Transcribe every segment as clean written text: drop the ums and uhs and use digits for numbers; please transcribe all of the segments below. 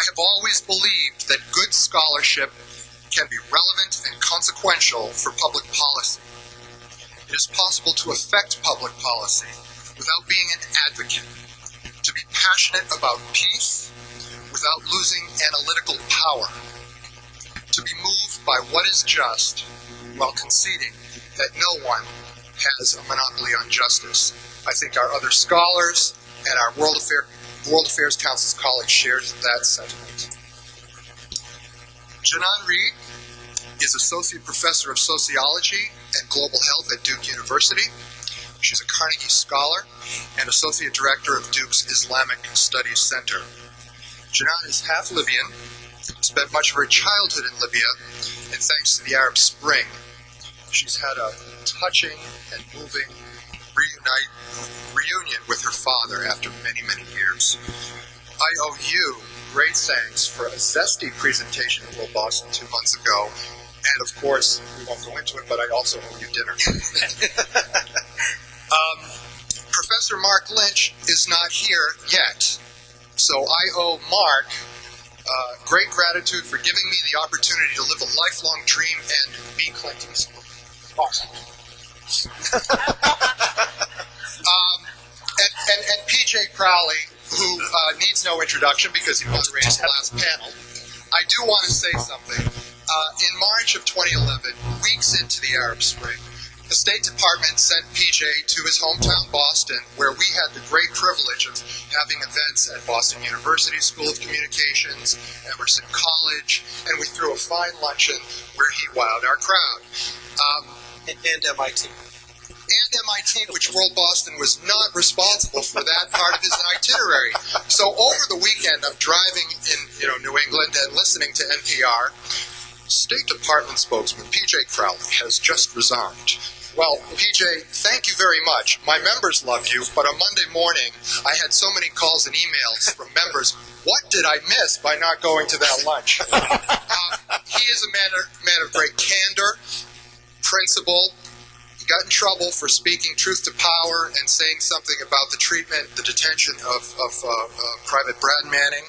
have always believed that good scholarship can be relevant and consequential for public policy. It is possible to affect public policy without being an advocate, to be passionate about peace without losing analytical power, to be moved by what is just while conceding that no one has a monopoly on justice. I think our other scholars and our World Affairs Council's colleagues share that sentiment. Janan Reed is Associate Professor of Sociology and Global Health at Duke University. She's a Carnegie Scholar and Associate Director of Duke's Islamic Studies Center. Janan is half Libyan, spent much of her childhood in Libya, and thanks to the Arab Spring, she's had a touching and moving reunion with her father after many, many years. I owe you great thanks for a zesty presentation at World Boston 2 months ago, and of course, we won't go into it, but I also owe you dinner. Professor Marc Lynch is not here yet, so I owe Marc great gratitude for giving me the opportunity to live a lifelong dream and be Clinton's. Awesome. And P.J. Crowley, who needs no introduction because he moderated the last panel. I do want to say something. In March of 2011, weeks into the Arab Spring, the State Department sent P.J. to his hometown, Boston, where we had the great privilege of having events at Boston University School of Communications, Emerson College, and we threw a fine luncheon where he wowed our crowd. And MIT. And MIT, which World Boston was not responsible for that part of his itinerary. So over the weekend, I'm driving in New England and listening to NPR. State Department spokesman P.J. Crowley has just resigned. Well, P.J., thank you very much. My members love you, but on Monday morning, I had so many calls and emails from members. What did I miss by not going to that lunch? He is a man of great candor, principle. He got in trouble for speaking truth to power and saying something about the treatment, the detention of Private Brad Manning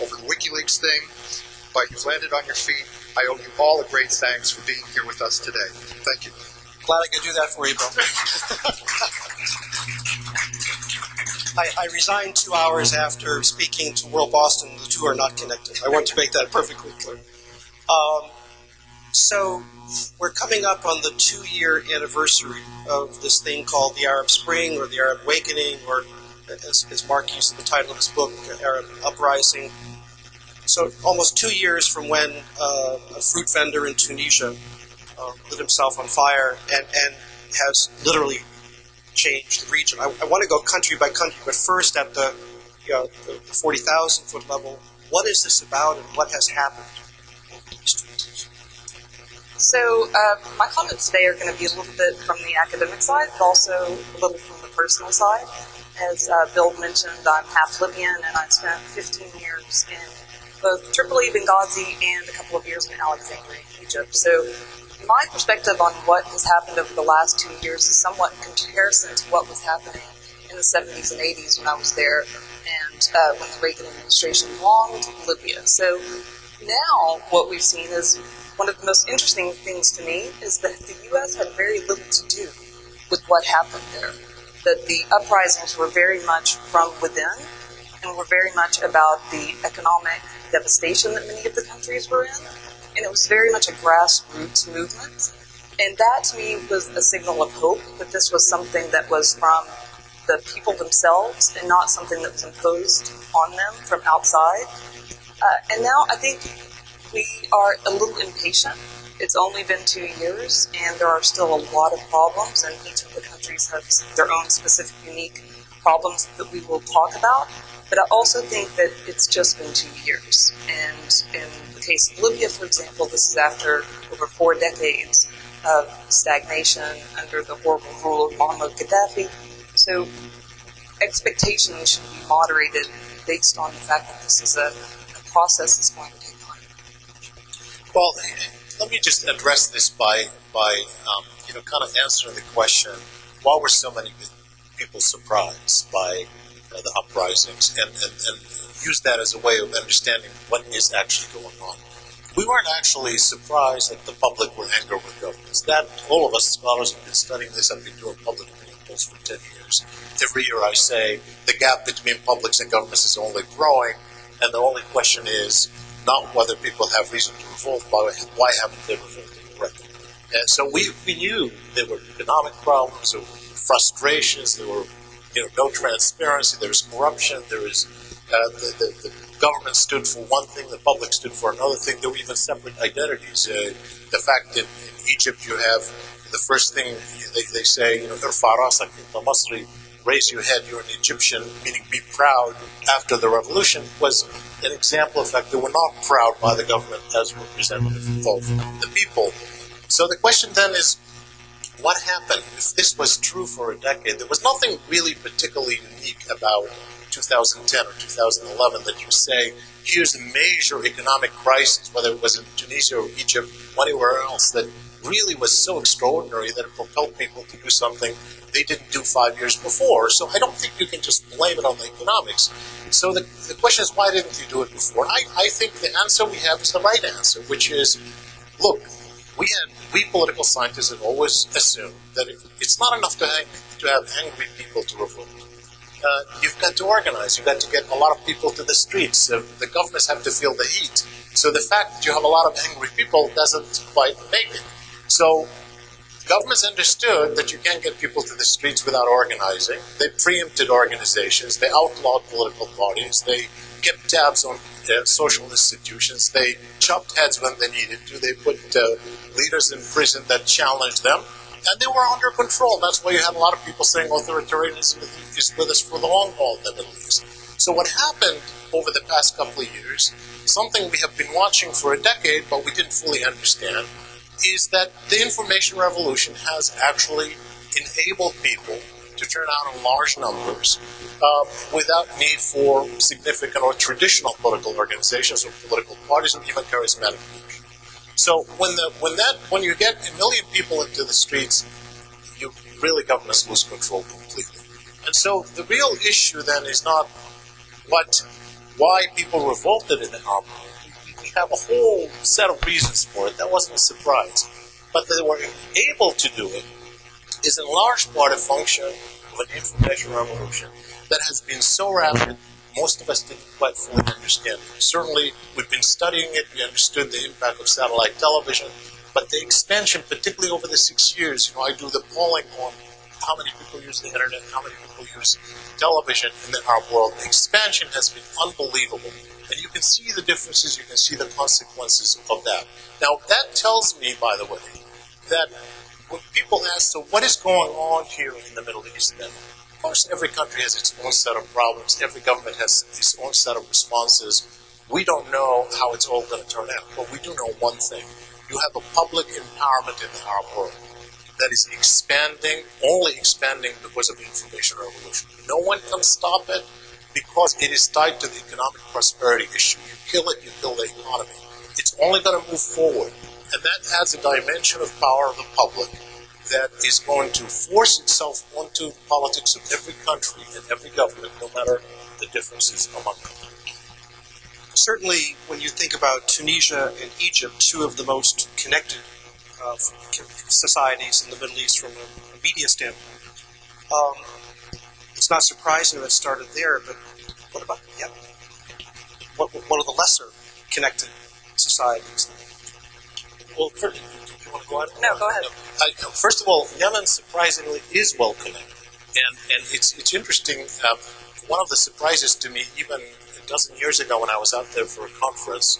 over the WikiLeaks thing. But you've landed on your feet. I owe you all a great thanks for being here with us today. Thank you. Glad I could do that for you, Bill. I resigned 2 hours after speaking to World Boston. The two are not connected. I want to make that perfectly clear. So we're coming up on the 2-year anniversary of this thing called the Arab Spring or the Arab Awakening, or as Marc used in the title of his book, Arab Uprising. So almost 2 years from when a fruit vendor in Tunisia lit himself on fire and has literally changed the region. I want to go country by country, but first at the 40,000-foot level, what is this about and what has happened over these 2 years? So my comments today are going to be a little bit from the academic side, but also a little from the personal side. As Bill mentioned, I'm half Libyan, and I spent 15 years in both Tripoli, Benghazi, and a couple of years in Alexandria, Egypt. So my perspective on what has happened over the last 2 years is somewhat in comparison to what was happening in the 70s and 80s when I was there and when the Reagan administration bombed Libya. So now what we've seen is one of the most interesting things to me is that the U.S. had very little to do with what happened there. That the uprisings were very much from within and were very much about the economic devastation that many of the countries were in. And it was very much a grassroots movement. And that, to me, was a signal of hope, that this was something that was from the people themselves and not something that was imposed on them from outside. And now I think we are a little impatient. It's only been 2 years, and there are still a lot of problems, and each of the countries has their own specific, unique problems that we will talk about. But I also think that it's just been 2 years. And in the case of Libya, for example, this is after over 4 decades of stagnation under the horrible rule of Muammar Gaddafi. So expectations should be moderated based on the fact that this is a process that's going to take time. Well, let me just address this by kind of answering the question, why were so many people surprised by the uprisings? And use that as a way of understanding what is actually going on. We weren't actually surprised that the public were angry with governments. That all of us scholars have been studying this. I've been doing public opinion polls for 10 years. Every year I say the gap between publics and governments is only growing, and the only question is not whether people have reason to revolt, but why haven't they revolted already? And so we knew there were economic problems, there were frustrations, there were no transparency, there was corruption, there was the government stood for one thing, the public stood for another thing. There were even separate identities. The fact that in Egypt you have the first thing they say, irfa rasak anta Masri, raise your head, you're an Egyptian, meaning be proud after the revolution, was an example of the fact they were not proud by the government as representative of the people. So the question then is, what happened? If this was true for a decade, there was nothing really particularly unique about 2010 or 2011 that you say, here's a major economic crisis, whether it was in Tunisia or Egypt or anywhere else, that really was so extraordinary that it propelled people to do something they didn't do 5 years before. So I don't think you can just blame it on the economics. So the question is, why didn't you do it before? I think the answer we have is the right answer, which is, look, we political scientists have always assumed that it's not enough to have angry people to revolt. You've got to organize. You've got to get a lot of people to the streets. The governments have to feel the heat. So the fact that you have a lot of angry people doesn't quite make it. So governments understood that you can't get people to the streets without organizing. They preempted organizations. They outlawed political parties. They kept tabs on social institutions. They chopped heads when they needed to. They put leaders in prison that challenged them. And they were under control. That's why you had a lot of people saying authoritarianism is with us for the long haul in the Middle East. So what happened over the past couple of years, something we have been watching for a decade but we didn't fully understand, is that the information revolution has actually enabled people to turn out in large numbers without need for significant or traditional political organizations or political parties or even charismatic leaders. So when you get 1 million people into the streets, governments lose control completely. And so the real issue then is not why people revolted in the Arab. We have a whole set of reasons for it. That wasn't a surprise. But they were able to do it is in large part a function of an information revolution that has been so rapid, most of us didn't quite fully understand it. Certainly, we've been studying it, we understood the impact of satellite television, but the expansion, particularly over the 6 years, I do the polling on how many people use the internet, how many people use television in the Arab world. The expansion has been unbelievable. And you can see the differences, you can see the consequences of that. Now, that tells me, by the way, that when people ask, so what is going on here in the Middle East then? Of course, every country has its own set of problems. Every government has its own set of responses. We don't know how it's all going to turn out. But we do know one thing. You have a public empowerment in the Arab world that is expanding, only expanding because of the information revolution. No one can stop it because it is tied to the economic prosperity issue. You kill it, you kill the economy. It's only going to move forward. And that adds a dimension of power of the public that is going to force itself onto the politics of every country and every government, no matter the differences among them. Certainly, when you think about Tunisia and Egypt, two of the most connected societies in the Middle East from a media standpoint, it's not surprising that it started there, but what about Yemen? One of the lesser connected societies? Well, first, do you want to go ahead? No, go ahead. First of all, Yemen surprisingly is well connected, and it's interesting. One of the surprises to me, even a dozen years ago when I was out there for a conference,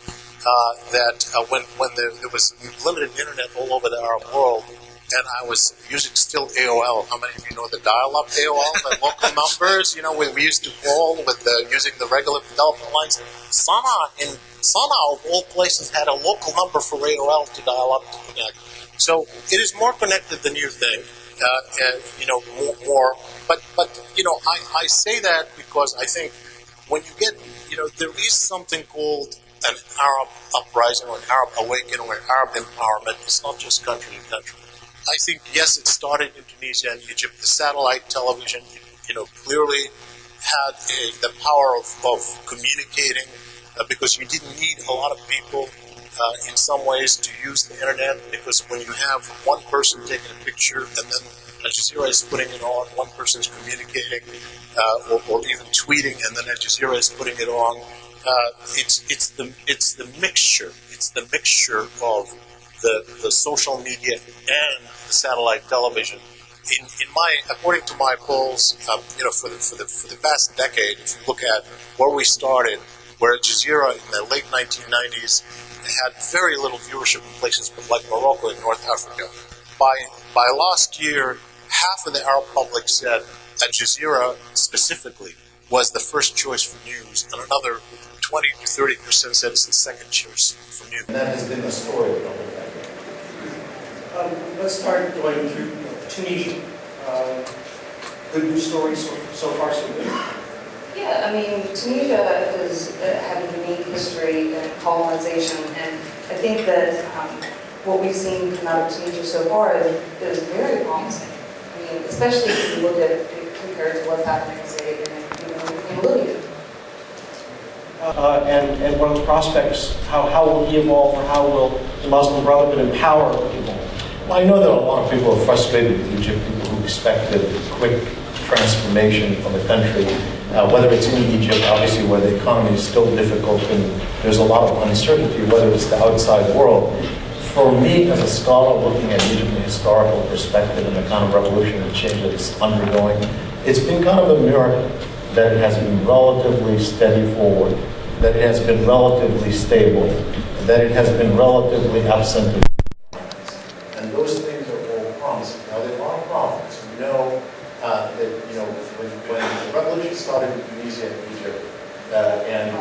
that when there was limited internet all over the Arab world, and I was using still AOL. How many of you know the dial-up AOL, the local numbers? We used to call with using the regular telephone lines. Sana'a, of all places, had a local number for AOL to dial up to connect. So it is more connected than you think, more. But I say that because I think when you get, there is something called an Arab uprising or an Arab awakening or an Arab empowerment. It's not just country to country. I think, yes, it started in Tunisia and Egypt. The satellite television, clearly had the power of communicating because you didn't need a lot of people in some ways to use the internet, because when you have one person taking a picture and then Al Jazeera is putting it on, one person is communicating or even tweeting, and then Al Jazeera is putting it on. It's the mixture of the social media and the satellite television. According to my polls, for the past decade, if you look at where we started, where Al Jazeera in the late 1990s had very little viewership in places like Morocco and North Africa. By last year, half of the Arab public said Al Jazeera specifically was the first choice for news, and another 20 to 30% said it's the second choice for news. And that has been the story of the Let's start going through Tunisia. Good news story so far, so good. Yeah, I mean, Tunisia has had a unique history in colonization, and I think that what we've seen come out of Tunisia so far is very promising. I mean, especially if you look at it compared to what's happening, say, in Libya. And what are the prospects? How will he evolve, or how will the Muslim Brotherhood empower people? Well, I know that a lot of people are frustrated with Egypt, people who expected quick transformation from the country, whether it's in Egypt, obviously, where the economy is still difficult and there's a lot of uncertainty, whether it's the outside world. For me, as a scholar looking at Egypt in a historical perspective and the kind of revolution and change that it's undergoing, it's been kind of a miracle that it has been relatively steady forward, that it has been relatively stable, that it has been relatively absent of. And those things are all promising. Now, there are problems. We know that, when the revolution started in Tunisia and Egypt, and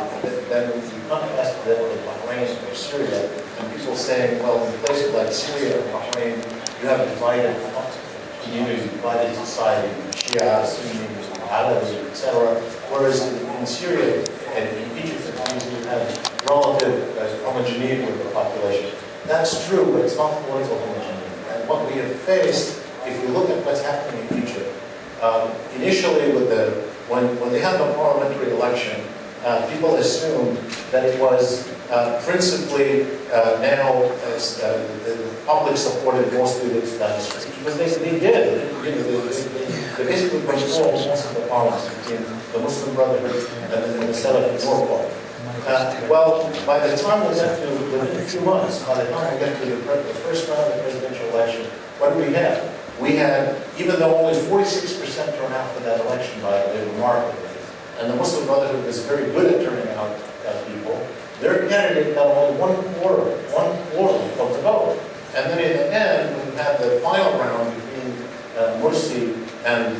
then we contrast that with Bahrain or Syria, and people saying, well, in places like Syria and Bahrain, you have divided communities, divided society, Shia, Sunni, Alawi, etc. Whereas in Syria and in Egypt and Tunisia, you have relative homogeneity of the population. That's true, but it's not political homogeneity. And what we have faced, if you look at what's happening in Egypt, initially when they had the parliamentary election, people assumed that it was principally now the public supported mostly the Islamists, because they did. They basically controlled most of the parliament between the Muslim Brotherhood and the Salafi Noor Party. Well, by the time we get to, within a few months, by the time we get to the first round of the presidential election, what do we have? We had, even though only 46% turned out for that election, by the way, remarkably, and the Muslim Brotherhood was very good at turning out people, their candidate got only one quarter of the vote. And then in the end, when we had the final round between Morsi and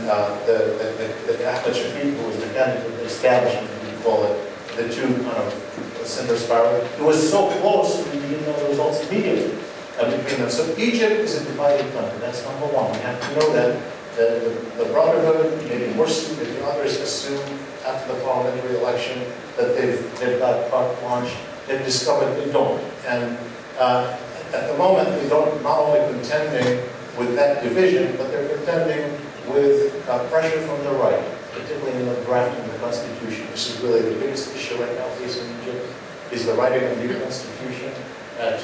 the Ahmed Shafiq, who was the candidate of the establishment, we call it, the two kind of center spiral, it was so close we didn't know the results immediately between them. So Egypt is a divided country. That's number one. We have to know that the Brotherhood, maybe Morsi, but the others assume after the parliamentary election that they've got carte blanche. They've discovered they don't. And at the moment, they don't not only contending with that division, but they're contending with pressure from the right, particularly in the drafting of the Constitution. This is really the biggest issue right now facing Egypt, is the writing of the new Constitution.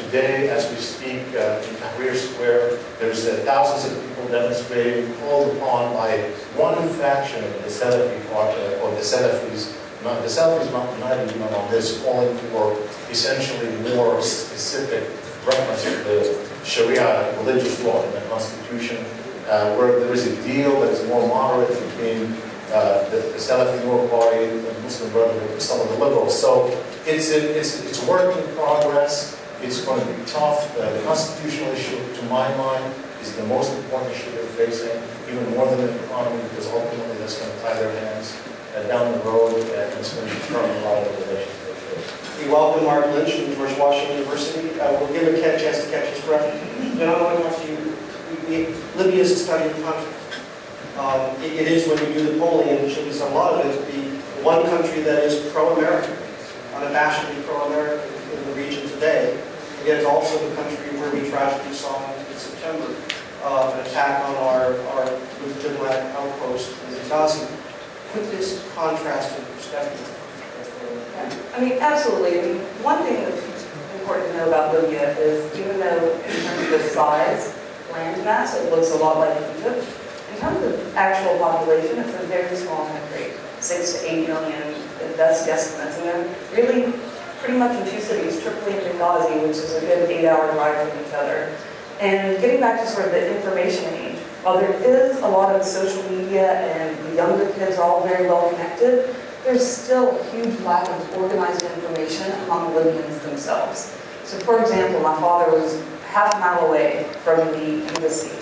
Today, as we speak, in Tahrir Square, there's thousands of people demonstrating, called upon by one faction of the Salafi party, or the Salafis. The Salafis not united even on this, calling for essentially more specific reference to the Sharia religious law in the Constitution, where there is a deal that is more moderate between the Salafi Noor Party and the Muslim Brotherhood and some of the liberals. So it's a work in progress. It's going to be tough. The constitutional issue, to my mind, is the most important issue they're facing, even more than the economy, because ultimately that's going to tie their hands down the road, and it's going to determine a lot of the relations they face. We welcome Marc Lynch from George Washington University. We'll give a chance to catch his breath. John, I want to ask you, Libya is a study of countries. It is, when you do the polling, and should be a lot of it, the one country that is pro-American, unabashedly pro-American in the region today. Yet it's also the country where we tragically saw in September an attack on our diplomatic outpost in Benghazi. put this contrast in perspective. I mean, absolutely. I mean, one thing that's important to know about Libya is even though in terms of size, land mass, it looks a lot like Egypt, in terms of actual population, it's a very small country, 6 to 8 million, that's guesstimates. And they're really pretty much in two cities, Tripoli and Benghazi, which is a good 8-hour drive from each other. And getting back to sort of the information age, while there is a lot of social media and the younger kids are all very well connected, there's still a huge lack of organized information among Libyans themselves. So for example, my father was half a mile away from the embassy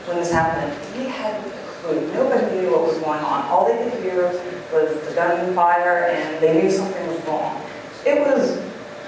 when this happened. He hadn't a clue. Nobody knew what was going on. All they could hear was the gunfire and they knew something was wrong. It was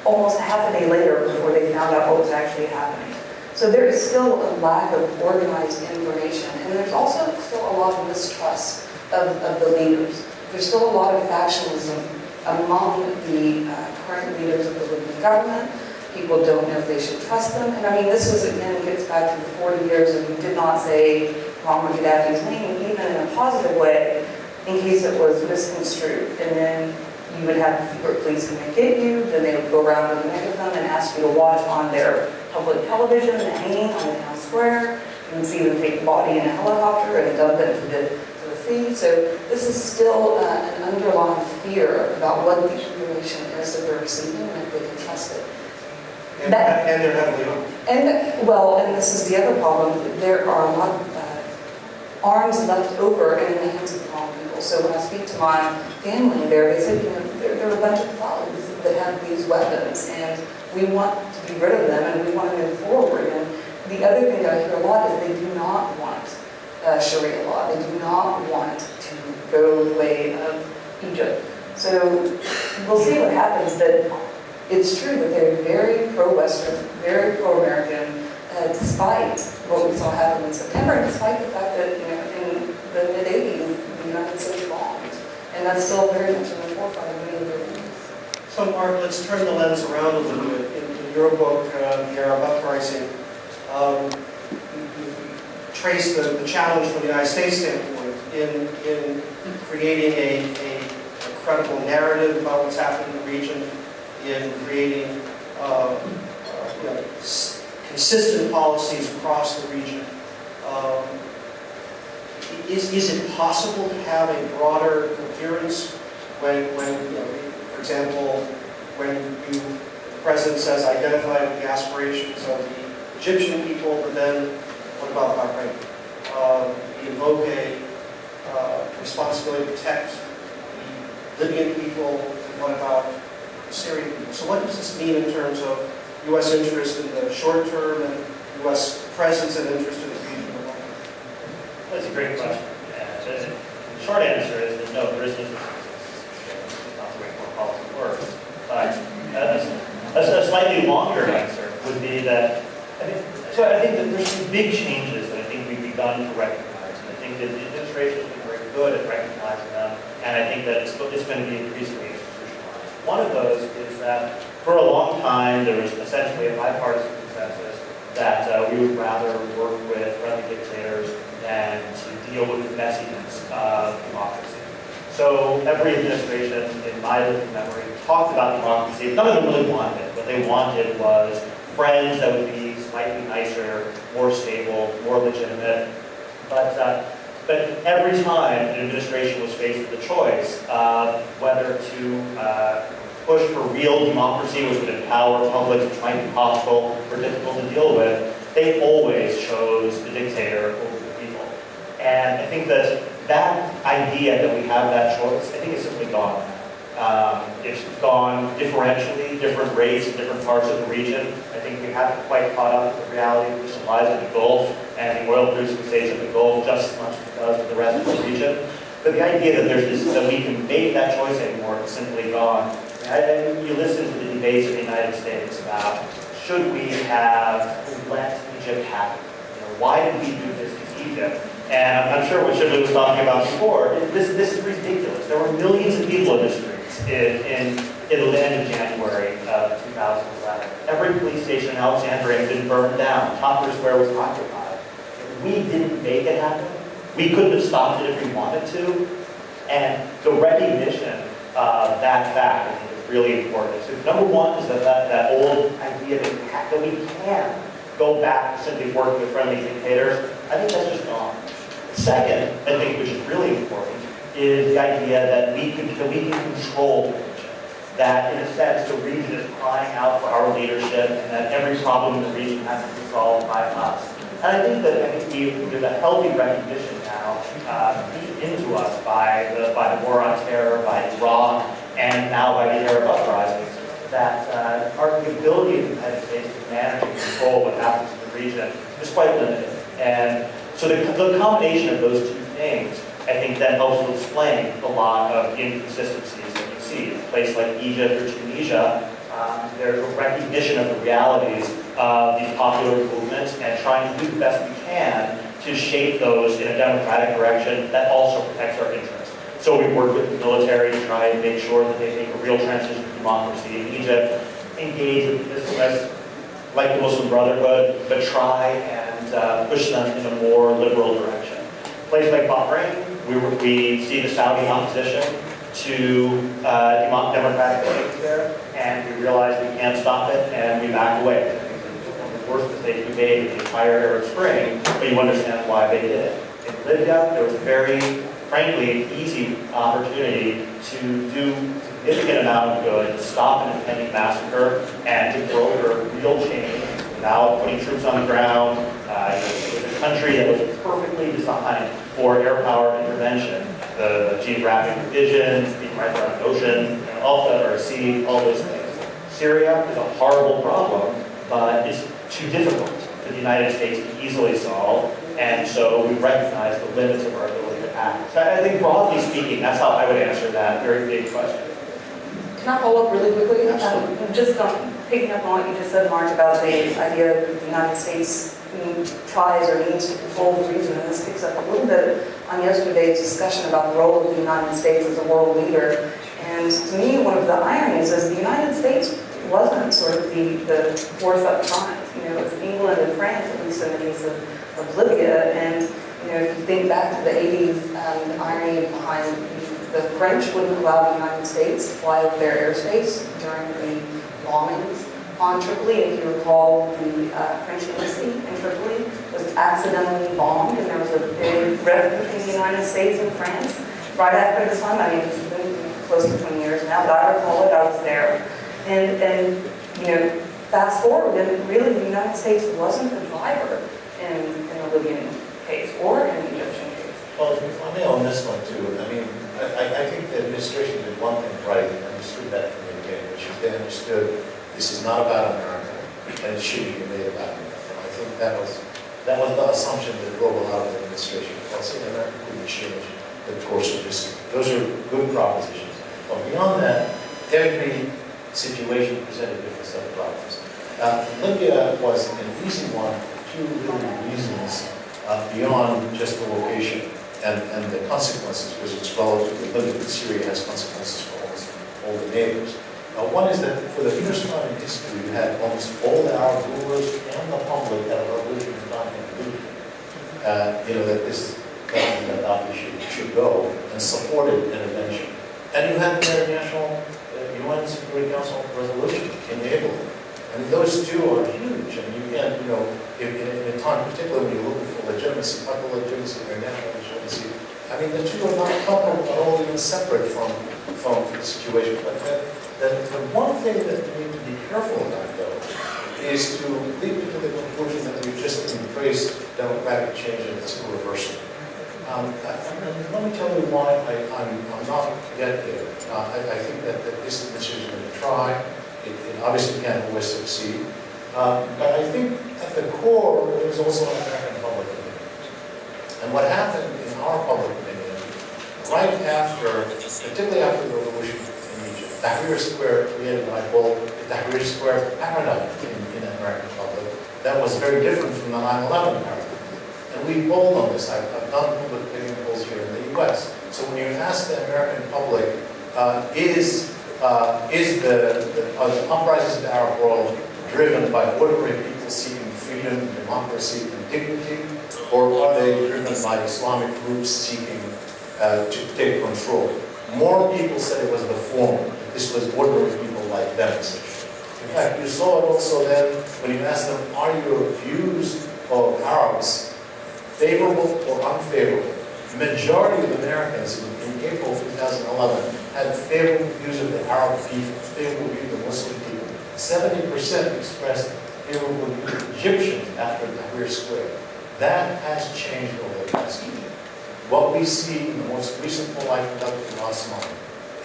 almost half a day later before they found out what was actually happening. So there is still a lack of organized information, and there's also still a lot of mistrust of the leaders. There's still a lot of factionalism among the current leaders of the Libyan government. People don't know if they should trust them. And I mean, this was, again, gets back to the 40 years and we did not say Muammar Gaddafi's name, even in a positive way, in case it was misconstrued. And then you would have the secret police come and get you, then they would go around with a megaphone and ask you to watch on their public television, hanging on the town square. You would see them take the body in a helicopter and dump it to the sea. So this is still an underlying fear about what the information is that they're receiving and if they can trust it. And they're heavily armed. And this is the other problem. There are a lot of arms left over and in the hands of the wrong people. So when I speak to my family there, they said, there are a bunch of thugs that have these weapons, and we want to be rid of them, and we want to move forward. And the other thing that I hear a lot is they do not want Sharia law. They do not want to go the way of Egypt. So we'll see what happens, but it's true that they're very pro-Western, very pro-American, despite what we saw happen in September, and despite the fact that, in the mid-'80s, the United States bombed. And that's still very much in the forefront of many of their views. So, Marc, let's turn the lens around a little bit. In your book, The Arab Uprising, you trace the challenge from the United States standpoint in creating a credible narrative about what's happening in the region, in creating consistent policies across the region. Is it possible to have a broader coherence when for example, when the president says identify with the aspirations of the Egyptian people, but then what about Bahrain? We invoke a responsibility to protect the Libyan people, and what about the Syrian people? So what does this mean in terms of U.S. interest in the short term and U.S. presence and interest in the region? That's a great question. The short answer is that no, there is no such thing. It's not the way foreign policy works. But a slightly longer answer would be that I think that there's some big changes that I think we've begun to recognize. And I think that the administration has been very good at recognizing them, and I think that it's going to be increasingly institutionalized. One of those is that for a long time there was essentially a bipartisan consensus that we would rather work with friendly dictators than to deal with the messiness of democracy. So every administration, in my living memory, talked about democracy. None of them really wanted it. What they wanted was friends that would be slightly nicer, more stable, more legitimate. But every time an administration was faced with the choice of whether to push for real democracy, which would empower publics, which might be hostile or difficult to deal with, they always chose the dictator over the people. And I think that idea that we have that choice, I think is simply gone. It's gone differentially, different rates in different parts of the region. I think we haven't quite caught up with the reality of the supplies in the Gulf and the oil-producing states of the Gulf just as much as it does with the rest of the region. But the idea that we can make that choice anymore is simply gone. You listen to the debates in the United States about should we have let Egypt happen? Why did we do this to Egypt? And I'm sure what Shibley was talking about before, this is ridiculous. There were millions of people in the streets in the end of January of 2011. Every police station in Alexandria had been burned down. Tahrir Square was occupied. We didn't make it happen. We couldn't have stopped it if we wanted to. And the recognition of that fact, I think, is really important. So number one is that old idea that we can go back to simply working with friendly dictators. I think that's just gone. Second, I think, which is really important, is the idea that we can control the region. That, in a sense, the region is crying out for our leadership, and that every problem in the region has to be solved by us. And I think there's a healthy recognition now beat into us by the war on terror, by Iraq, and now by the Arab uprisings, that the ability of the United States to manage and control what happens in the region is quite limited. And so the combination of those two things, I think, then helps to explain a lot of inconsistencies that you see. In a place like Egypt or Tunisia, there's a recognition of the realities of these popular movements and trying to do the best we can to shape those in a democratic direction that also protects our interests. So we work with the military to try and make sure that they make a real transition to democracy in Egypt, engage with the Islamists like the Muslim Brotherhood, but try and push them in a more liberal direction. A place like Bahrain, we see the Saudi opposition to democratic change there, and we realize we can't stop it, and we back away. I think it's one of the worst mistakes we made in the entire Arab Spring, but you understand why they did it. In Libya, there was a very, frankly, easy opportunity to do a significant amount of good, to stop an impending massacre, and to broker real change without putting troops on the ground. It was a country that was perfectly designed for air power intervention. The geographic divisions, being right there on the ocean, or sea, all those things. Syria is a horrible problem, but it's too difficult for the United States to easily solve, and so we recognize the limits of our ability to act. So I think, broadly speaking, that's how I would answer that very big question. Can I follow up really quickly? Just picking up on what you just said, Marc, about the idea that the United States tries or needs to control the region, and this picks up a little bit on yesterday's discussion about the role of the United States as a world leader. And to me, one of the ironies is the United States wasn't sort of the force up front. You know, it was England and France, at least in the case of Libya. And you know, if you think back to the 80s, the irony behind the French wouldn't allow the United States to fly over their airspace during the bombings on Tripoli. If you recall, the French embassy in Tripoli was accidentally bombed, and there was a big rift between the United States and France right after this time. I mean, it's been close to 20 years now, but I recall it, I was there. And you know, fast forward, and really the United States wasn't the driver in the Libyan case or in the Egyptian case. Well, if I may on this one too, I mean, I think the administration did one thing right, and understood that from the beginning, which is they understood this is not about America, and it shouldn't be made about America. And I think that was the assumption that drove a lot of the administration. Well, see, America couldn't change the course of history. Those are good propositions. But beyond that, every situation presented a different set of problems. Libya was an easy one for two really reasons beyond just the location and the consequences, because it's relatively limited. Syria has consequences for almost all the neighbors. One is that for the first time in history, you had almost all the Arab rulers and the public at a revolution in time and believed, that this government should go, and supported intervention. And you had the international UN Security Council resolution enabled it. And those two are huge. I mean, you can't, in a time, particularly when you're looking for legitimacy, local legitimacy, international legitimacy, I mean, the two are not coupled at all, even separate from the situation. But the one thing that we need to be careful about, though, is to lead to the conclusion that we've just embraced democratic change and it's irreversible. Let me tell you why I'm not yet there. I think that this administration is going to try. It obviously can't always succeed. But I think at the core, there's also an American public opinion. And what happened in our public opinion, right after, particularly after the revolution in Egypt, Tahrir Square created what I call the Tahrir Square paradigm in the American public. That was very different from the 9/11 paradigm. And we polled on this. I've done public opinion polls here in the U.S. So when you ask the American public, are the uprisings in the Arab world driven by ordinary people seeking freedom, democracy, and dignity, or are they driven by Islamic groups seeking to take control. More people said it was the former, that this was ordinary people like them. In fact, you saw it also then when you asked them, are your views of Arabs favorable or unfavorable? The majority of Americans in April 2011 had favorable views of the Arab people, favorable views of the Muslim people. 70% expressed favorable views of Egyptians after Tahrir Square. That has changed over the past year. What we see in the most recent poll I conducted last month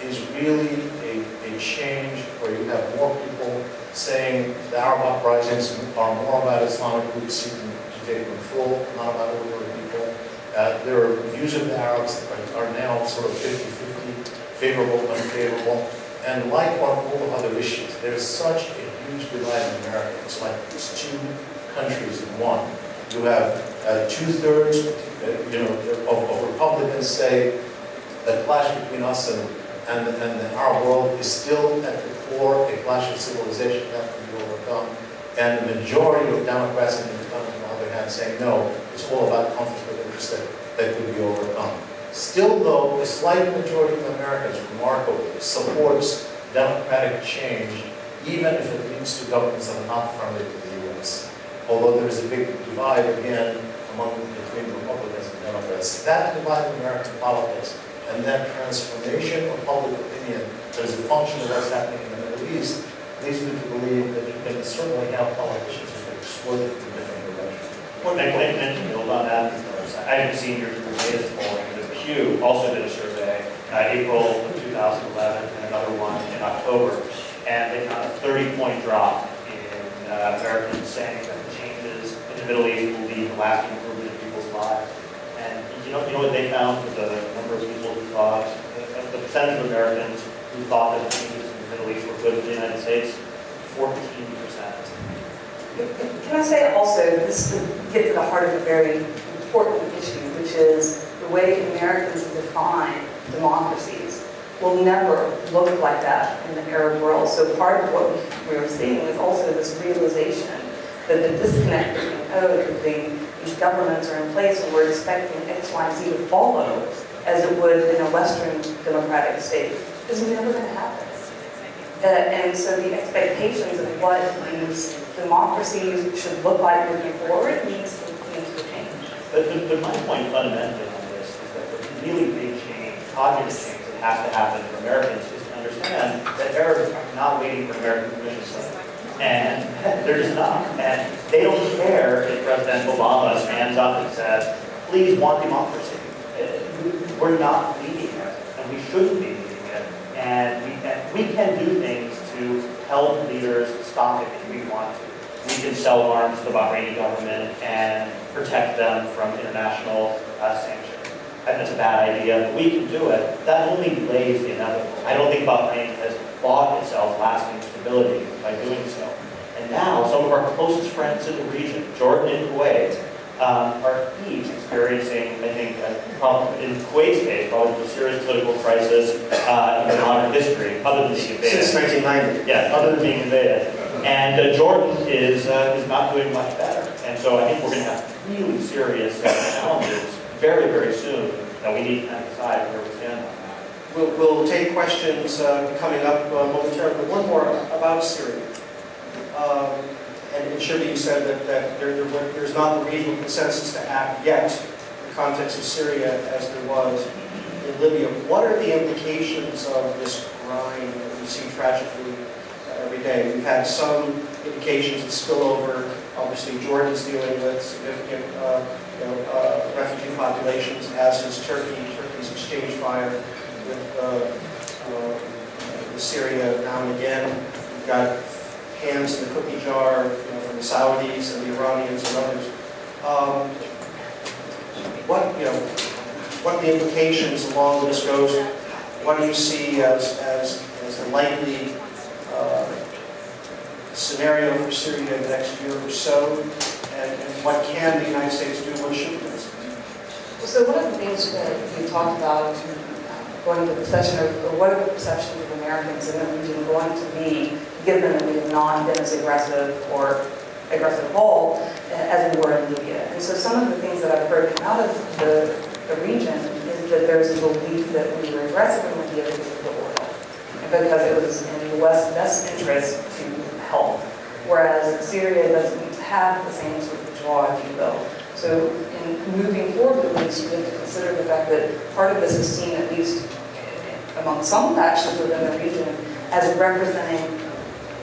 is really a change where you have more people saying the Arab uprisings are more about Islamic groups seeking to take control, not about ordinary people. Their views of the Arabs are now sort of 50-50, favorable, unfavorable. And like on all of other issues, there's such a huge divide in America. It's like it's two countries in one. You have 2/3, of Republicans say the clash between us and the Arab world is still at the core a clash of civilization that can be overcome. And the majority of Democrats and Independents, on the other hand, saying no, it's all about conflict of interest that could be overcome. Still, though, a slight majority of Americans, remarkably, supports democratic change, even if it leads to governments that are not friendly to the U.S. Although there is a big divide, again, between Republicans and Democrats. That divide in American politics and that transformation of public opinion that is a function of what's happening in the Middle East leads me to believe that you can certainly have politicians who can exploit it in different directions. One thing I can build on that is I haven't seen your latest polling, but Pew also did a survey April of 2011 and another one in October, and they found a 30-point drop in Americans saying that the changes in the Middle East will lead to lasting improvement in people's lives. And you know what they found for the number of people who thought, the percentage of Americans who thought that the changes in the Middle East were good for the United States? 14%. Can I say also, this gets to the heart of a very important issue, which is the way Americans define democracies will never look like that in the Arab world. So part of what we're seeing is also this realization that the disconnect between, these governments are in place and we're expecting X, Y, Z to follow as it would in a Western democratic state is never going to happen. And so the expectations of what these democracies should look like moving forward needs to change. But my point fundamentally on this is that the really big change, cognitive change that has to happen for Americans is to understand that Arabs are not waiting for American permission. And they're just not. And they don't care if President Obama stands up and says, please want democracy. We're not leading it, and we shouldn't be leading it. And we can do things to help leaders stop it if we want to. We can sell arms to the Bahraini government and protect them from international sanctions. I think that's a bad idea, but we can do it. That only delays the inevitable. I don't think Bahrain has bought itself lasting stability by doing so. And now, some of our closest friends in the region, Jordan and Kuwait, are each experiencing, I think, in Kuwait's case, probably the most serious political crisis in modern history, other than being invaded. Since 1990. Yeah, other than being invaded. And Jordan is not doing much better. And so I think we're going to have really serious challenges very, very soon that we need to kind of decide where we stand on that. We'll take questions coming up momentarily. One more about Syria. And Shibley, you said that there's not the regional consensus to act yet in the context of Syria as there was in Libya. What are the implications of this grind that we see tragically every day? We've had some indications of spillover. Obviously, Jordan's dealing with significant refugee populations, as is Turkey. Turkey's exchanged fire with Syria now and again. We've got hands in the cookie jar, from the Saudis and the Iranians and others. What the implications along this goes? What do you see as the likely scenario for Syria in the next year or so? And what can the United States do? What should we do? So one of the things that we talked about going to the session of what are the perceptions of Americans in the region going to be, given that we have not been as aggressive or aggressive at all as we were in Libya. And so some of the things that I've heard come out of the region is that there's a belief that we were aggressive in Libya because of the oil, and because it was in the West's best interest to help, whereas Syria doesn't have the same sort of draw, if you will. So in moving forward with this, you have to consider the fact that part of this is seen, at least among some factions within the region, as representing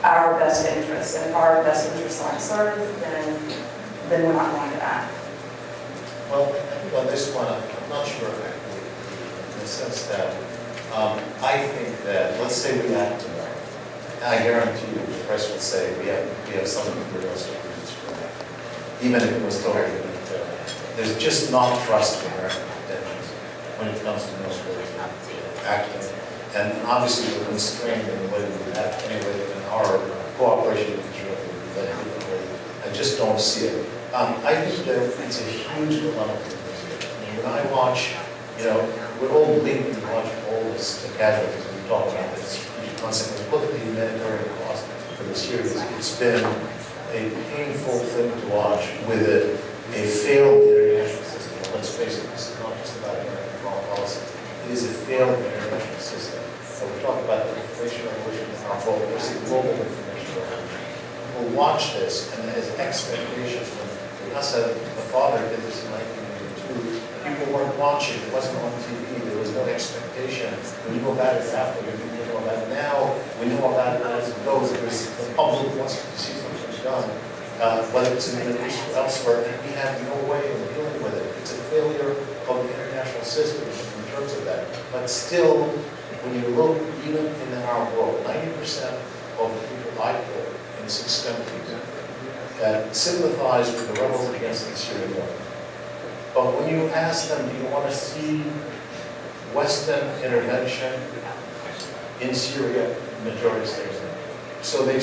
our best interests. And if our best interests aren't served, then we're not going to act. Well, I think on this one, I'm not sure I agree, in the sense that I think that, let's say we act tomorrow, and I guarantee you the press will say we have some materialistic reasons for that, even if it was totally unfair. There's just not trust in American intentions when it comes to military acting. And obviously we're constrained in the way we act anyway, in our cooperation with Israel would be very difficult. I just don't see it. I think that it's a huge dilemma for this. I mean, when I watch, we're all bleeding to watch all this, the casualties we talk about this constantly. Look at the humanitarian cost for the Syrians. It's been a painful thing to watch with a failed international system. Let's face it, this is not just about American foreign policy. It is a failed international system. So we talk about the information revolution in our world. There's a global information revolution. We'll watch this, and there's expectations. When Assad, the father, did this in 1982, people weren't watching. It wasn't on TV. There was no expectation. We knew about it after. We didn't know about it now. We know about it as it goes. The public wants to see something done, whether it's in the Middle East or elsewhere, and we have no way of dealing with it. It's a failure of the international system in terms of that. But still, when you look even in our world, 90% of the people I poll in 6 countries sympathize with the rebels against the Syrian government. But when you ask them, do you want to see Western intervention in Syria, the majority says no. So they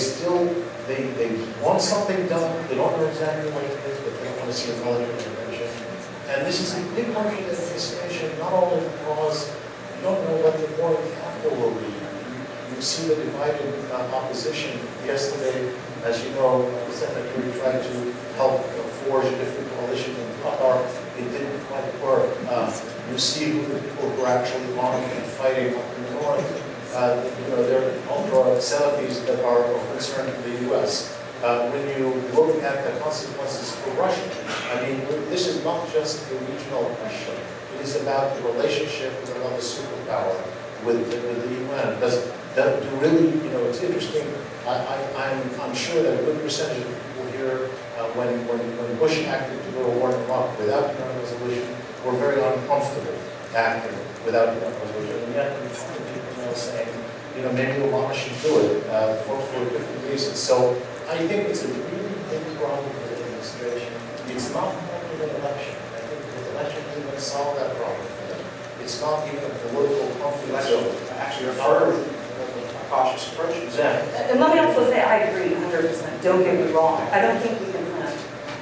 want something done. They don't know exactly what it is, but they don't want to see a military intervention. And this is a big part of the administration, not only because you don't know what the morning after will be. You see the divided opposition. Yesterday, as you know, the Secretary tried to help forge a different coalition in Qatar. It didn't quite work. You see who the people who are actually armed and fighting up in the north. They're ultra-Salafis that are of concern to the U.S. When you look at the consequences for Russia, I mean, this is not just a regional question. It is about the relationship with another superpower, with the UN. Really, it's interesting. I'm sure that a good percentage of people here, when Bush acted to go to war in Iraq without UN resolution, were very uncomfortable acting without UN resolution. And yet, we find people saying, maybe Obama should do it for different reasons. So I think it's a really big problem for the administration. It's not only an election. I think the election isn't going to solve that problem for them. It's not even a political conflict. So Actually, affirm a cautious approach. exactly. And let me also say, I agree 100%. Don't get me wrong. I don't think we can win,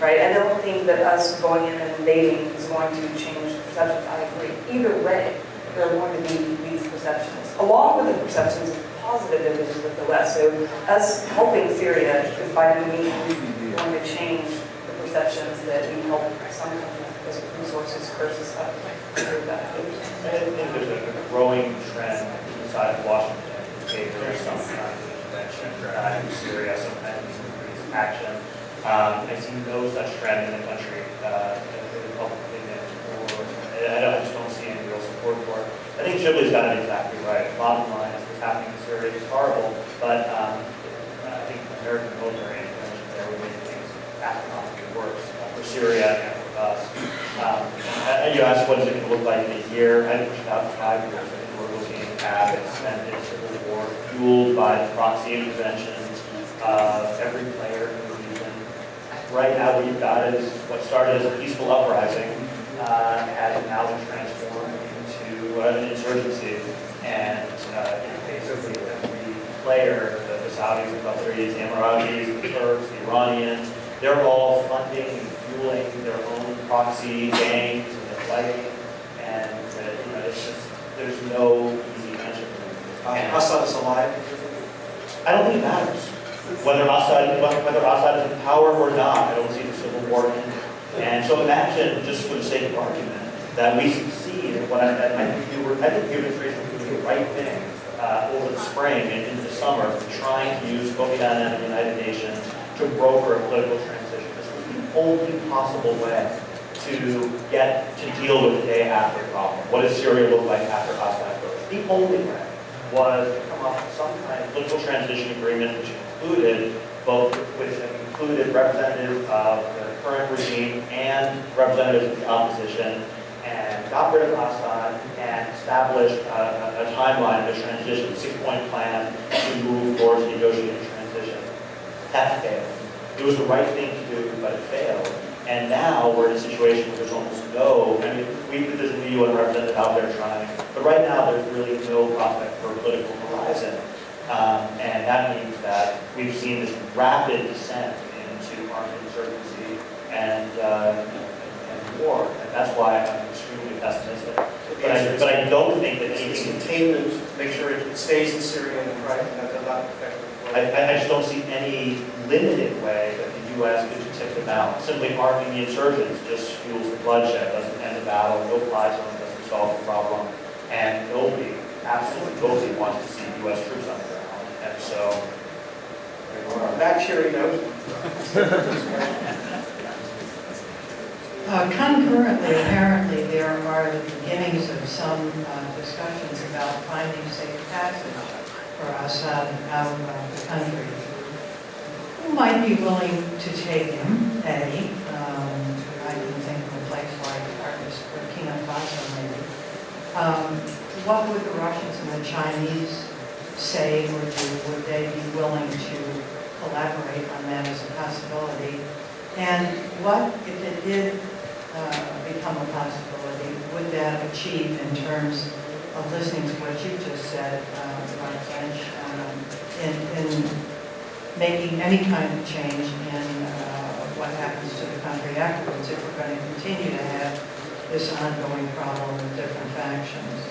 right? I don't think that us going in and invading is going to change perceptions. I agree. Either way, there are going to be these perceptions, along with the perceptions of positive images with the West. So us helping Syria is by no means going to change the perceptions that we help some countries because of resources versus others. I think there's a growing trend inside of Washington in favor of some kind of intervention in Syria, some kind of increased action. I see no such trend in the country, in the public opinion, I just don't see any real support for it. I think Shibley's got it exactly right. Bottom line is what's happening in Syria is horrible, but I think American military intervention there would make things astronomically worse for Syria and for us. You asked what is it going to look like in a year? I pushed it out to 5 years. I think we're looking at an extended civil war fueled by the proxy interventions of every player in the region. Right now what you've got is what started as a peaceful uprising has now been transformed into an insurgency, and basically every player, the Saudis, the Qataris, the Emiratis, the Turks, the Iranians, they're all funding and fueling their own proxy gangs, and they're fighting, and it's just, there's no easy answer. Assad is alive. I don't think it matters. Whether Assad is in power or not, I don't see the civil war ending. And so imagine, just for the sake of argument, that we succeed I think the administration was doing the right thing over the spring and into the summer, trying to use COFI and the United Nations to broker a political transition. This was the only possible way to get to deal with the day after problem. What does Syria look like after Assad goes? The only way was to come up with some kind of political transition agreement which included representatives of the current regime and representatives of the opposition, and got rid of Assad and established a timeline of a transition, a 6-point plan to move towards negotiated transition. That failed. It was the right thing to do, but it failed. And now we're in a situation where there's almost no, there's a UN representative out there trying, but right now there's really no prospect for a political horizon. And that means that we've seen this rapid descent into armed insurgency and war. And that's why I'm extremely pessimistic. But I don't think that It's anything... containment, make sure it stays in Syria and right, that does not affect it. I just don't see any limited way that the U.S. could tip the balance. Simply arming the insurgents just fuels the bloodshed, doesn't end the battle, no fly zone doesn't solve the problem, and nobody, absolutely nobody, wants to see U.S. troops on the ground. And so, On that cheery note. Concurrently, apparently, there are the beginnings of some discussions about finding safe passage for Assad out of the country. Who might be willing to take him, A? I can think of a place like Burkina Faso, maybe. What would the Russians and the Chinese say or do? Would they be willing to collaborate on that as a possibility? And what, if it did become a possibility, would that achieve in terms of listening to what you just said, Marc, Lynch, in making any kind of change in what happens to the country afterwards if we're going to continue to have this ongoing problem with different factions?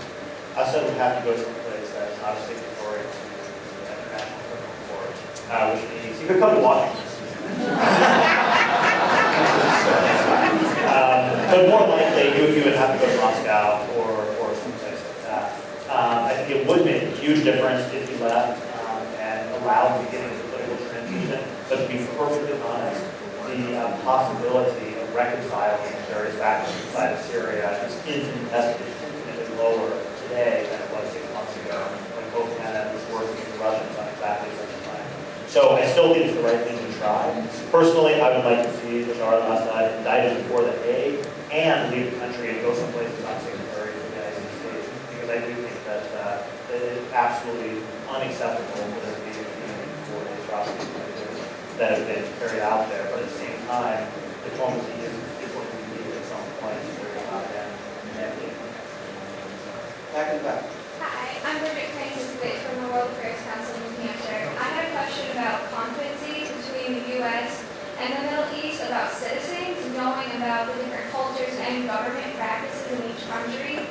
Assad would have to go to a place that is not a signatory to the International Criminal Court, which means he could come to Washington. But more likely, he would have to go to Moscow or someplace like that. I think it would make a huge difference if he left and allowed the beginning of the political transition. But to be perfectly honest, the possibility of reconciling various factions inside of Syria is infinitely lower today than it was 6 months ago when Kofi Annan was working with the Russians on exactly such a plan. So I still think it's the right thing to try. Personally, I would like to see Bashar al-Assad indicted before the Hague and leave the country and go someplace that's not signatory to the United States, because I do think that it is absolutely unacceptable for there to be impunity for the atrocities that have been carried out there. But at the same time, diplomacy is going to be needed at some point where you're not in. Back in the back. Hi, I'm Bridget Francis-Witt from the World Affairs Council in New Hampshire. I had a question about competency between the U.S. and the Middle East, about citizens knowing about the different cultures and government practices in each country.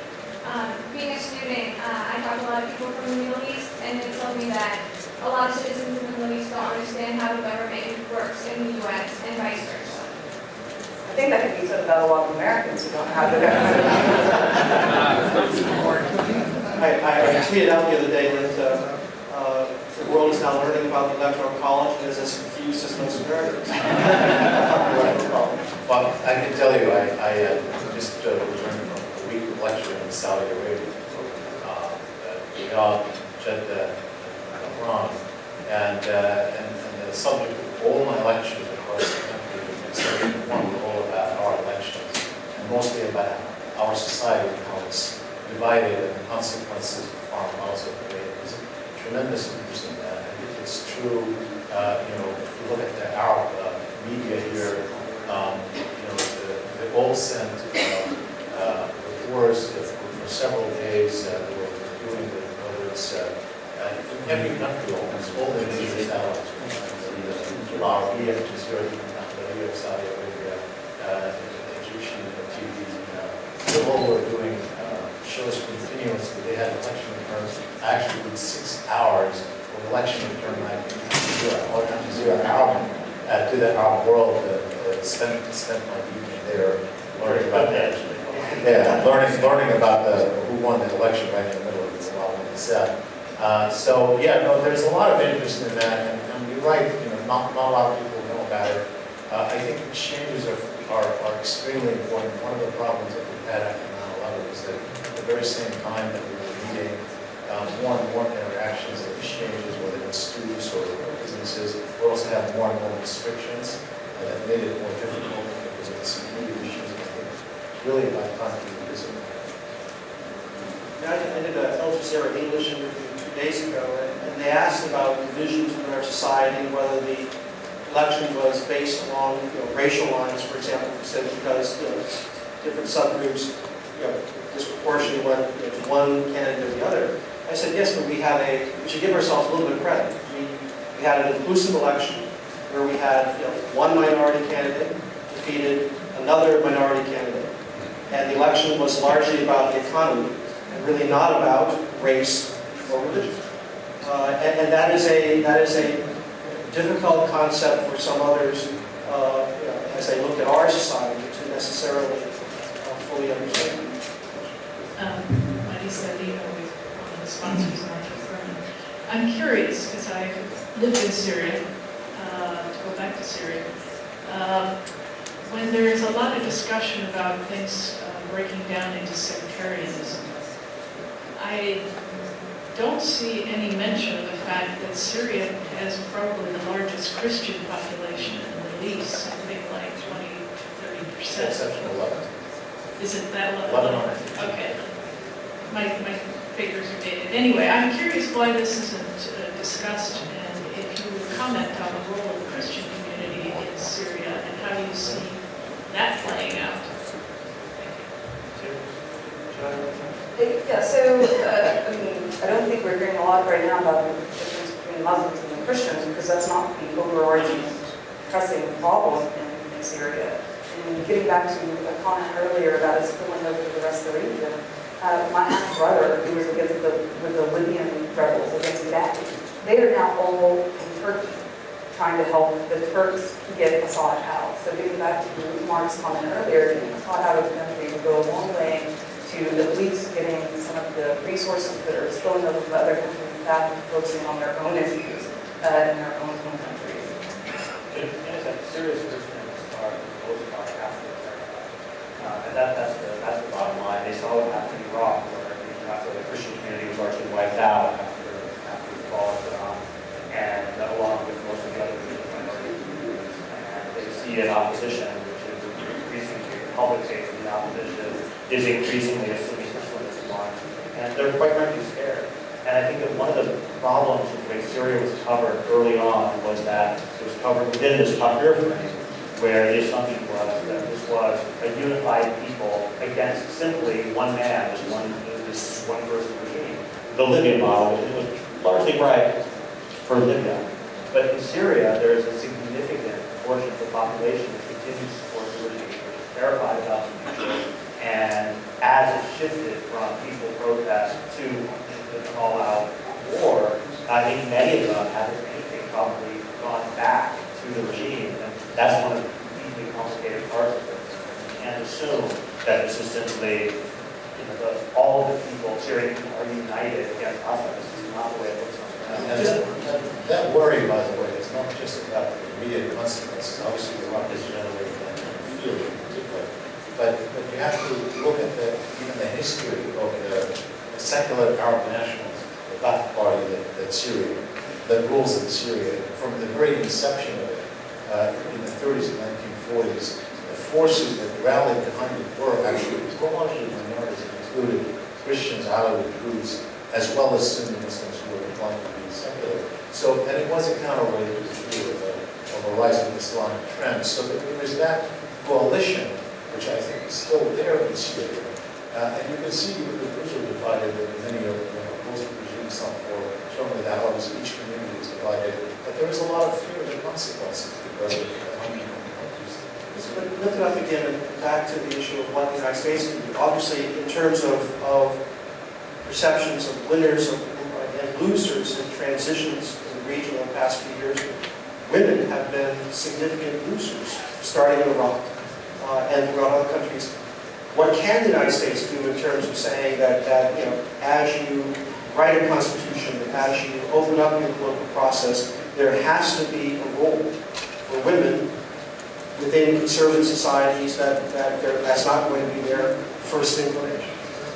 Being a student, I talked to a lot of people from the Middle East, and they told me that a lot of citizens in the Middle East don't understand how the government works in the U.S. and vice versa. I think that could be said about a lot of Americans who don't have the government. I tweeted out the other day that the world is now learning about the Electoral College and is as confused as most Americans. Well, I can tell you, I just returned from a week of lecturing in Saudi Arabia, Riyadh, Jeddah, and Iran, and the subject of all my lectures across the country, except one, were all about our elections, and mostly about our society and how it's divided and the consequences of foreign policy. There's tremendous interest in that. I think it's true, if you look at the Arab media here, they all sent reports for several days that were doing whether it's in every country almost, all the major satellites, the Arabia, which is here, the Saudi Arabia, Egyptian TV, they all were doing shows continuously. They had election returns. I actually did 6 hours of election return night in Al Jazeera Arab to the Arab world. Spent my evening there learning about that. Yeah, learning about who won the election right in the middle of it, a lot of what he said. So yeah, no, there's a lot of interest in that, and you're right. Not a lot of people know about it. I think exchanges are extremely important. One of the problems that we've had after 9/11 is that at the very same time that we were meeting, more and more interactions and exchanges, whether it's students or businesses, we also have more and more restrictions that made it more difficult because of the security issues. And I think it's really about time to revisit that. Yeah, I did an Al Jazeera English interview 2 days ago, and they asked about divisions in our society, whether the election was based along racial lines, for example. They said because different subgroups disproportionately went to one candidate or the other. I said yes, but we should give ourselves a little bit of credit. We had an inclusive election where we had one minority candidate defeated another minority candidate, and the election was largely about the economy and really not about race or religion. And that is a difficult concept for some others as they look at our society to necessarily fully understand. Marisa Lino with one of the sponsors of I'm curious, because I lived in Syria, to go back to Syria, when there's a lot of discussion about things breaking down into sectarianism, I don't see any mention of the fact that Syria has probably the largest Christian population in the Middle East, something like 20-30%. Exception 11. Is it that level? 11. Okay. My figures are dated. Anyway, I'm curious why this isn't discussed, and if you would comment on the role of the Christian community in Syria and how you see that playing out. Yeah, so I don't think we're hearing a lot right now about the difference between Muslims and the Christians, because that's not the overarching pressing problem in Syria. And getting back to a comment earlier about it spilling over to the rest of the region, my half brother, who was with the Libyan rebels against Gaddafi, they are now all in Turkey trying to help the Turks get Assad out. So getting back to Marc's comment earlier, getting Assad out of the country would go a long way to at least getting some of the resources that are spilling over to other countries back and focusing on their own issues in their own home countries. In a sense, Syria's Christians are for the most part African American. And that's the bottom line. They saw what happened in Iraq, where the Christian community was largely wiped out after the fall of Saddam, and along with most of the other religious minority communities. And they see an opposition, which is increasingly, the public face of the opposition is increasingly a Sunni Islamist one. And they're quite frankly scared. And I think that one of the problems with the way Syria was covered early on was that it was covered within this Tahrir frame, where the assumption was that this was a unified people against simply one man, this one person regime. The Libyan model was largely right for Libya. But in Syria, there is a significant portion of the population that continues to support the regime, which is terrified about the future. And as it shifted from peaceful protest to all-out war, I think many of them have, if anything, probably gone back to the regime. And that's one of the deeply complicated parts of this. You can't assume that this is simply, all of the people Syrian are united against Assad. This is not the way it looks like. And that worry, by the way, is not just about the immediate consequences. Obviously, the Iraq is generating that feeling in particular. But you have to look at even the history of the secular Arab nationals, the Ba'ath party that rules in Syria. From the very inception of it, in the 30s and 1940s, the forces that rallied behind it were actually largely minorities, included Christians, Alawi Druze, as well as Sunni Muslims who were inclined to be secular. So, and it was a counterweight to the view of a rising Islamic trend. So there was that coalition, which I think is still there in Syria. And you can see the Druze are divided in many of most regimes, some for showing that obviously each community is divided. But there is a lot of fear and consequences because of But lift it up again and back to the issue of what the United States can do. Obviously, in terms of perceptions of winners and losers and transitions in the region in the past few years, women have been significant losers, starting in Iraq and throughout other countries. What can the United States do in terms of saying that as you write a constitution, as you open up your political process, there has to be a role for women within conservative societies that's not going to be their first inclination?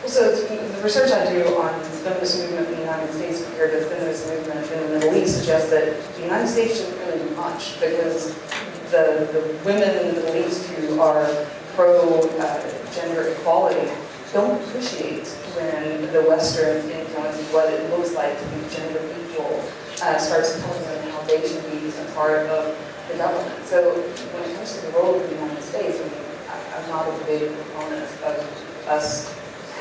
So the research I do on the feminist movement in the United States compared to the feminist movement in the Middle East suggests that the United States shouldn't really do much because the women in the Middle East who are pro-gender equality don't appreciate when the Western influence of what it looks like to be gender equal starts telling them how they should be a part of the government. So when it comes to the role of the United States, I mean, I'm not a big proponent of us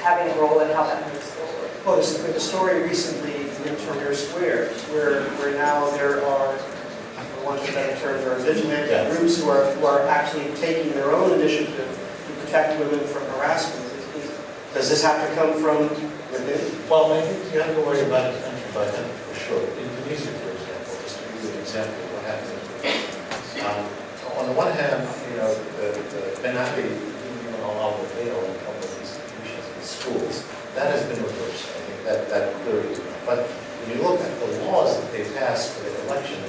having a role and how that moves forward. Well, there's the story recently in Tahrir Square, where now there are, for want of a better term, there are vigilante groups who are actually taking their own initiative to protect women from harassment. Does this have to come from within? Well, I think you have to worry about it country by country for sure. In Tunisia, for example, just to give you an example of what happened. On the one hand, the Ben Ali didn't even allow the veil in public institutions and schools. That has been reversed. I think that clearly. But when you look at the laws that they passed for the election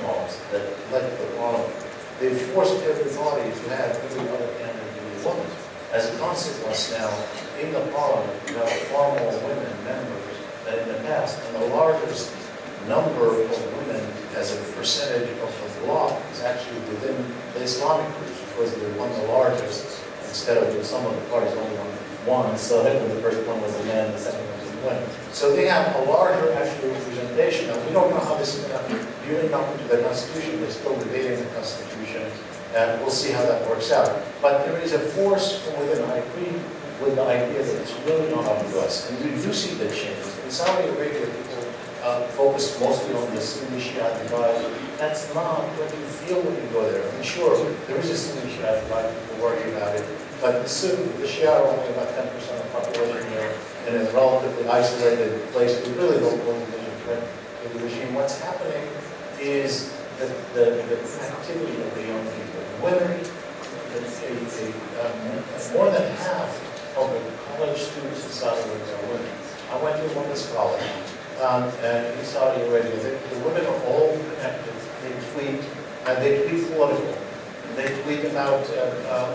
laws that led to the parliament, they forced everybody to have every other candidate to be a woman. As a consequence now, in the parliament, you have far more women members than in the past. And the largest number of women as a percentage of the bloc is actually within the Islamic groups because they're one of the largest instead of some of the parties only one. So the first one was a man, the second one was a woman. So they have a larger actual representation. And we don't know how this is going to really come into the Constitution. They're still debating the Constitution. And we'll see how that works out. But there is a force from within. I agree with the idea that it's really not up to us. And we do see the changes. In Saudi Arabia, people focus mostly on the Sunni Shia divide. That's not what you feel when you go there. I mean, sure, there is a Sunni Shia divide. People worry about it. But the Shia are only about 10% of the population here. And in a relatively isolated place, we really don't really envision the regime. What's happening is the activity of the young people. Women, more than half of the college students in Saudi Arabia are women. I went to a women's college in Saudi Arabia. The women are all connected. They tweet, and they tweet political. They tweet about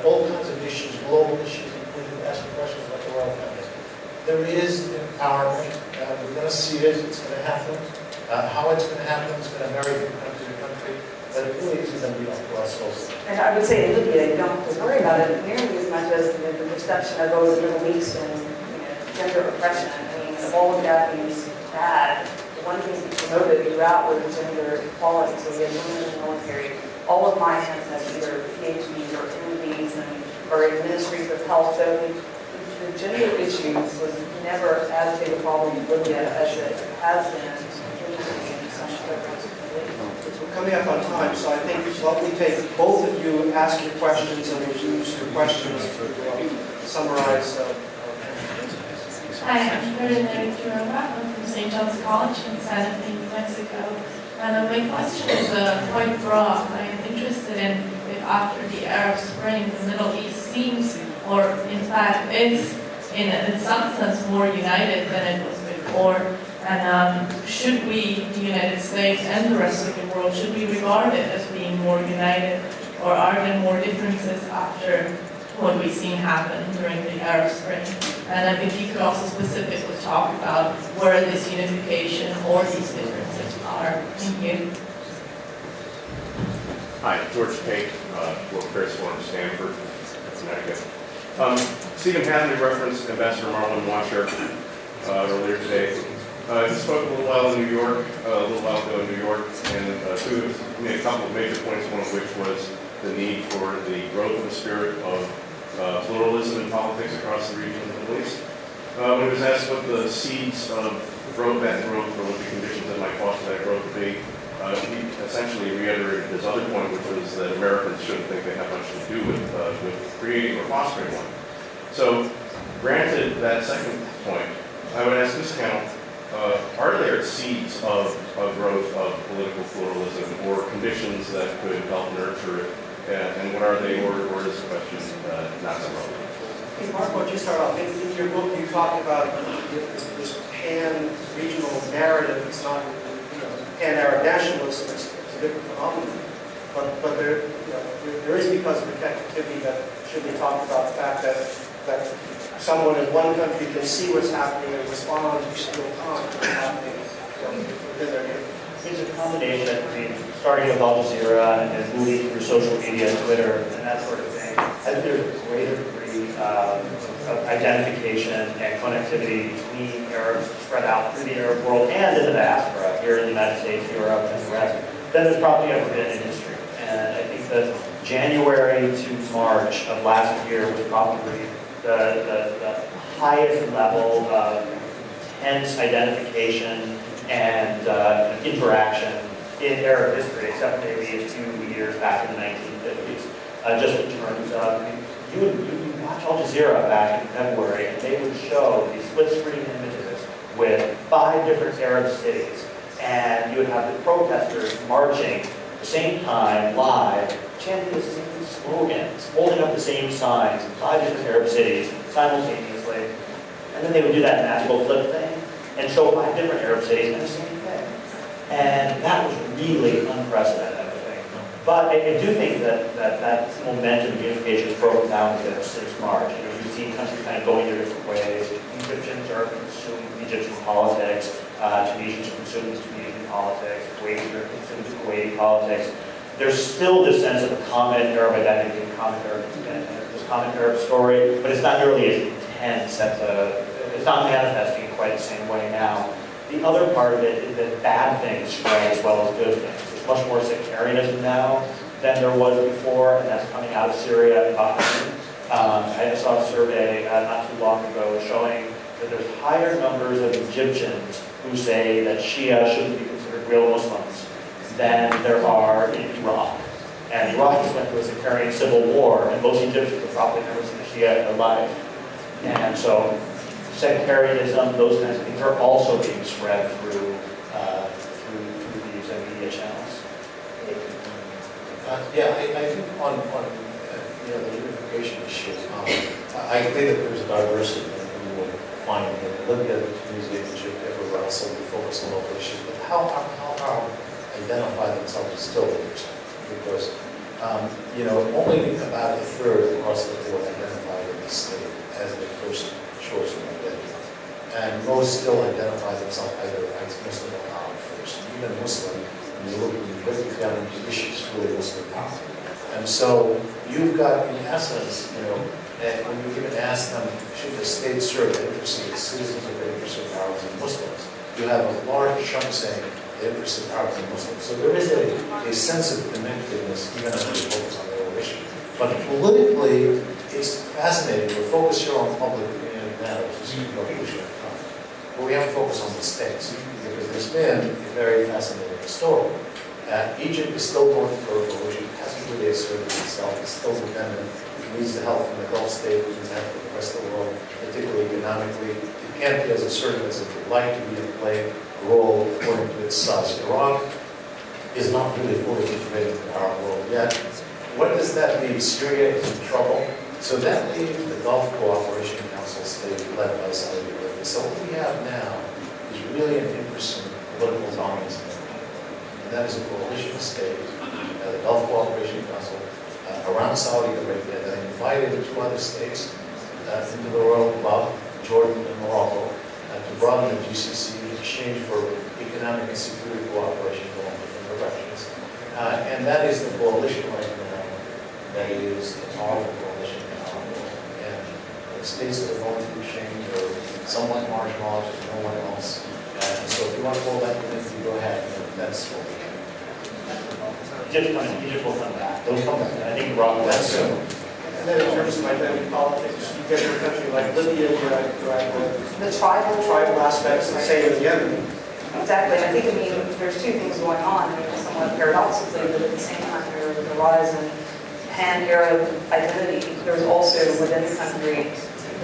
all kinds of issues, global issues, including asking questions like the royal family. There is empowerment. We're going to see it. It's going to happen. How it's going to happen is going to vary from country to country. But it really is going to be up to us also. And I would say in Libya, you don't have to worry about it nearly as much as the perception of the Middle East and gender oppression. I mean, all of that is bad. The one thing we promoted throughout was gender equality. So we had women in the military. All of my aunts have either PhDs or MDs or in ministries of health. So the gender issues was never as big a problem in Libya as it has been in some programs. We're coming up on time, so I think what we take, both of you ask your questions and we'll use your questions to summarize. Hi, I'm Bernadette Quiroga. I'm from St. John's College in Santa Fe, New Mexico. And my question is quite broad. I'm interested in if after the Arab Spring, the Middle East seems, or in fact is, in some sense more united than it was before. And should we, the United States and the rest of the world, should we regard it as being more united, or are there more differences after what we've seen happen during the Arab Spring? And if you could also specifically talk about where this unification or these differences are. Thank you. Hi, George Pate, World Affairs Forum, Stanford, Connecticut. Stephen Hadley referenced Ambassador Marlon Washer earlier today. He spoke a little while in New York, a little while ago in New York, and made a couple of major points, one of which was the need for the growth of the spirit of pluralism in politics across the region of the Middle East. When he was asked what the seeds of that growth, or what the conditions that might foster that growth would be, he essentially reiterated his other point, which was that Americans shouldn't think they have much to do with creating or fostering one. So, granted that second point, I would ask this panel, are there seeds of growth of political pluralism or conditions that could help nurture it? And what are they, or is the question not so relevant? Hey, Marc, why don't you start off? In your book, you talk about this pan-regional narrative. It's not, pan-Arab nationalism. It's a different phenomenon. But there is, because of the connectivity that should be talked about, the fact that someone in one country can see what's happening and respond in real time to what's happening within their neighborhood. It's a combination, starting with Al Jazeera and moving through social media, Twitter, and that sort of thing. I think there's a greater degree of identification and connectivity between Arabs spread out through the Arab world and in the diaspora, here in the United States, Europe, and the rest, than there's probably ever been in history. And I think that January to March of last year was probably the highest level of intense identification and interaction in Arab history, except maybe a few years back in the 1950s. Just in terms of, you would watch Al Jazeera back in February, and they would show these split-screen images with 5 different Arab cities, and you would have the protesters marching at the same time, live, chanting the same slogans, holding up the same signs in 5 different Arab cities simultaneously, and then they would do that magical flip thing and show 5 different Arab cities and the same thing. And that was really unprecedented, I think. But I do think that momentum of unification has broken down a bit since March. You've seen countries kind of going their different ways. Egyptians are consuming Egyptian politics. Tunisians are consuming Tunisian politics. Kuwaitis are consuming Kuwaiti politics. There's still this sense of a common Arab identity and this common Arab story, but it's not nearly as intense. It's not manifesting in quite the same way now. The other part of it is that bad things spread as well as good things. There's much more sectarianism now than there was before, and that's coming out of Syria and Bahrain. I just saw a survey not too long ago showing that there's higher numbers of Egyptians who say that Shia shouldn't be considered real Muslims than there are in Iraq. And Iraq just went through a sectarian civil war, and most Egyptians have probably never seen a Shia in their life. And so sectarianism, those kinds of things are also being spread through these media channels. I think on the unification issue, I think that there's a diversity that we will find in Libya, Tunisia, Egypt, everywhere else, so we focus on local issues. But how identify themselves is still interesting, because only about a third across the board identify with the state as their first choice of identity. And most still identify themselves either as Muslim or Arab first. Even Muslim, when you look, when you break it down into issues, really Muslim Arab. And so you've got, in essence, and when you even ask them, should the state serve the interests of its citizens or the interests of Arabs and Muslims, you have a large chunk saying the interests of Arabs and Muslims. So there is a sense of connectedness, even as we focus on the other issue. But politically, it's fascinating. We're focused here on public opinion matters, but we have to focus on the states, because there's been a very fascinating story. Egypt is still going through a revolution. It hasn't really asserted itself. It's still dependent. It needs the help from the Gulf state, it needs the help from the rest of the world, particularly economically. It can't be as assertive as it would like to be to play a role according to its size. Iraq is not really fully integrated in our world yet. What does that leave? Syria is in trouble. So that leaves the Gulf Cooperation Council state led by Saudi Arabia. So what we have now is really an interesting political dominance. And that is a coalition state, the Gulf Cooperation Council, around Saudi Arabia, that invited 2 other states into the Royal Club, Jordan and Morocco, to broaden the GCC in exchange for economic and security cooperation going different directions. And that is the coalition right now that is the powerful coalition in our world. And the states that are going through change are somewhat marginalized as no one else. And so if you want to hold that unity, go ahead. That's what we can. Egypt will come back. They'll come back. I think Iraq will That's so. And then in terms of identity politics, you get to a country like Libya, you have The tribal aspects, the same in Yemen. Exactly. I think, there's 2 things going on, somewhat paradoxically, but at the same time, there was a rise in pan-Arab identity. There's also, within the country,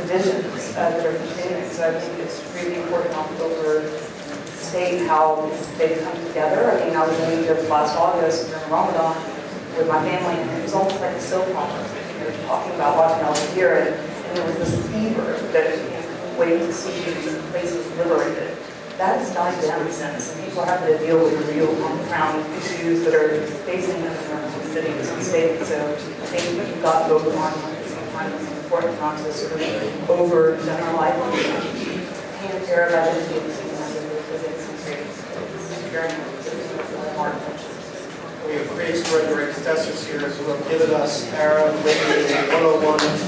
divisions that are continuing. So I think it's really important not to overstate how they've come together. I was in Egypt last August during Ramadan with my family, and it was almost like a soap opera. Talking about watching Al Jazeera, and and there was this fever that wait to see these places liberated. That has died down since, and people are having to deal with the real on-ground issues that are facing them in their own cities and states. So I think we've got both on at the same time. It's important not to sort of overgeneralize and care about identity within some states. It's very important. We have three extraordinary professors here who have given us Arab, Lincoln, 101 and